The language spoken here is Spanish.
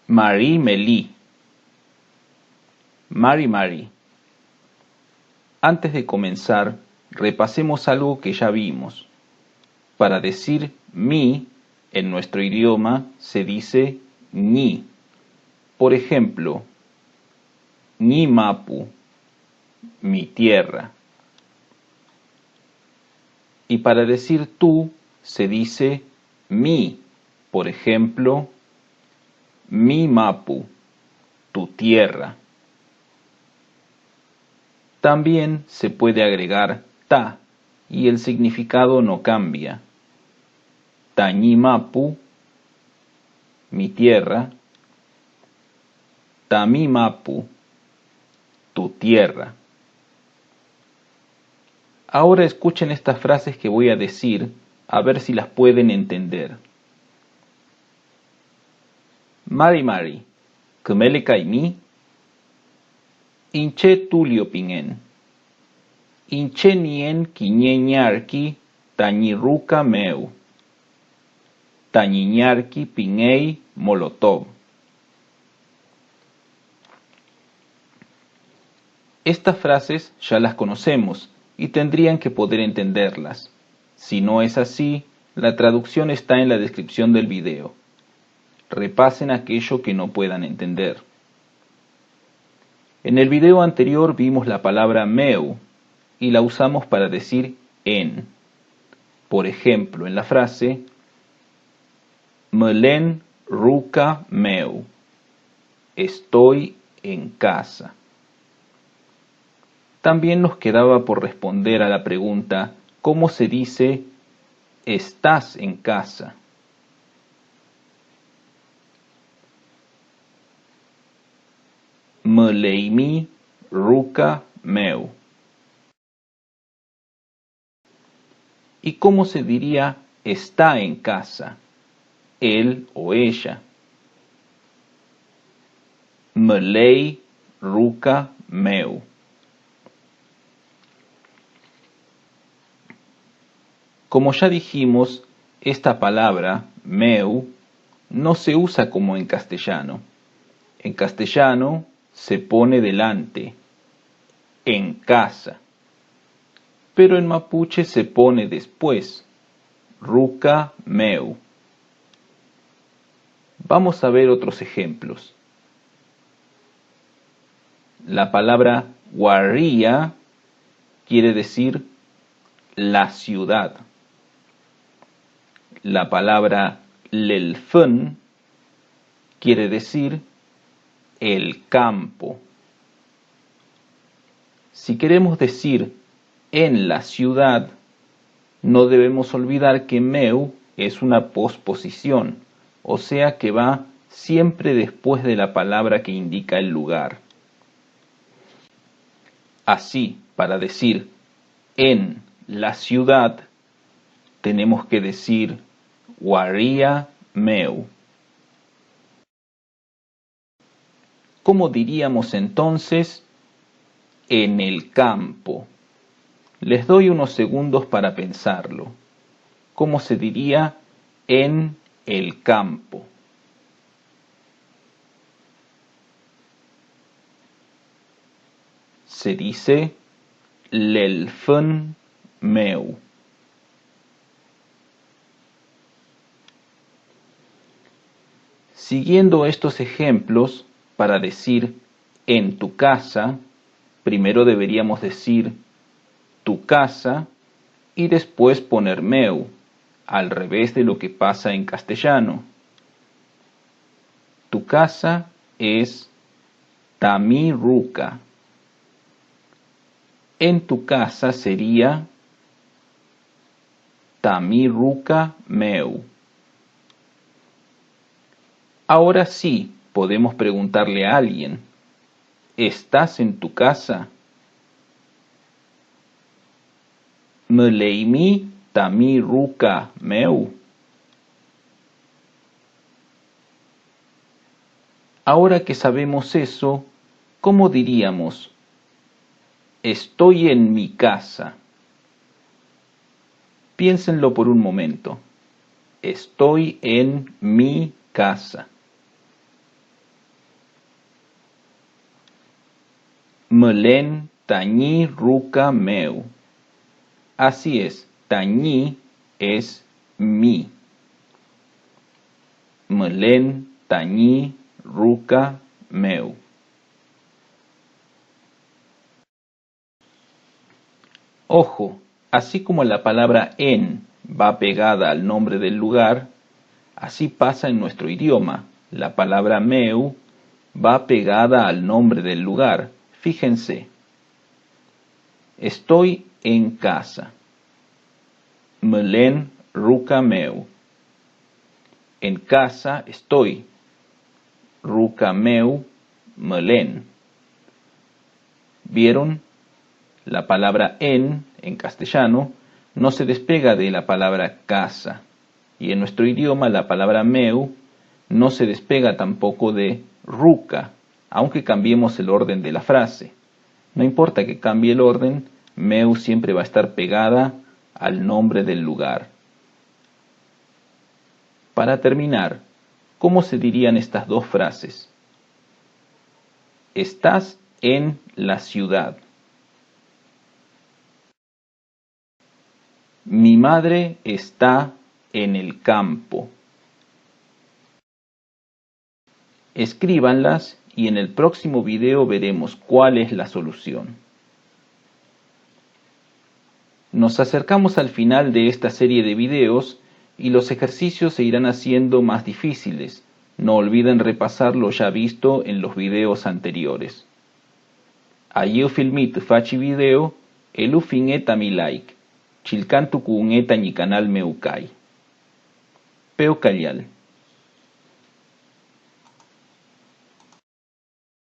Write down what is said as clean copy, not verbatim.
Mari Meli. Mari Mari. Antes de comenzar, repasemos algo que ya vimos. Para decir mi, en nuestro idioma se dice ñi. Por ejemplo, ñi mapu, mi tierra. Y para decir tú se dice mi. Por ejemplo, mi mapu, tu tierra. También se puede agregar ta y el significado no cambia. Tañi mapu, mi tierra. Tami mapu, tu tierra. Ahora escuchen estas frases que voy a decir, a ver si las pueden entender. Mari Mari, kumele kaimi. Inche tulio pingen. Inche nien kiñeñarki tañiruka meu. Tañiñarki pingei molotov. Estas frases ya las conocemos y tendrían que poder entenderlas. Si no es así, la traducción está en la descripción del video. Repasen aquello que no puedan entender. En el video anterior vimos la palabra meu y la usamos para decir en. Por ejemplo, en la frase Melen ruka meu. Estoy en casa. También nos quedaba por responder a la pregunta ¿cómo se dice estás en casa? Meleimi ruka meu. ¿Y cómo se diría está en casa? Él o ella. Melei ruka meu. Como ya dijimos, esta palabra, meu, no se usa como en castellano. En castellano se pone delante, en casa. Pero en mapuche se pone después, ruka meu. Vamos a ver otros ejemplos. La palabra guarría quiere decir la ciudad. La palabra lelfun quiere decir el campo. Si queremos decir en la ciudad, no debemos olvidar que meu es una posposición, o sea que va siempre después de la palabra que indica el lugar. Así, para decir en la ciudad, tenemos que decir guarría meu. ¿Cómo diríamos entonces en el campo? Les doy unos segundos para pensarlo. ¿Cómo se diría en el campo? Se dice lelfun meu. Siguiendo estos ejemplos, para decir en tu casa, primero deberíamos decir tu casa y después poner meu, al revés de lo que pasa en castellano. Tu casa es tami ruka. En tu casa sería tami ruka meu. Ahora sí, podemos preguntarle a alguien, ¿estás en tu casa? Meleimi tami ruka meu. Ahora que sabemos eso, ¿cómo diríamos? Estoy en mi casa. Piénsenlo por un momento. Estoy en mi casa. Mlen tañi ruca meu. Así es, tañi es mi. Mlen tañi ruca meu. Ojo, así como la palabra en va pegada al nombre del lugar, así pasa en nuestro idioma. La palabra meu va pegada al nombre del lugar. Fíjense. Estoy en casa. Mlen ruca meu. En casa estoy. Ruca meu mlen. ¿Vieron? La palabra en castellano, no se despega de la palabra casa. Y en nuestro idioma la palabra meu no se despega tampoco de ruca, aunque cambiemos el orden de la frase. No importa que cambie el orden, meu siempre va a estar pegada al nombre del lugar. Para terminar, ¿cómo se dirían estas dos frases? Estás en la ciudad. Mi madre está en el campo. Escríbanlas y en el próximo video veremos cuál es la solución. Nos acercamos al final de esta serie de videos y los ejercicios se irán haciendo más difíciles. No olviden repasar lo ya visto en los videos anteriores. Allí eu filmit faci video e lu fineta mi like. Chilcantu cuuneta ñi canal meu kai. Peu callal.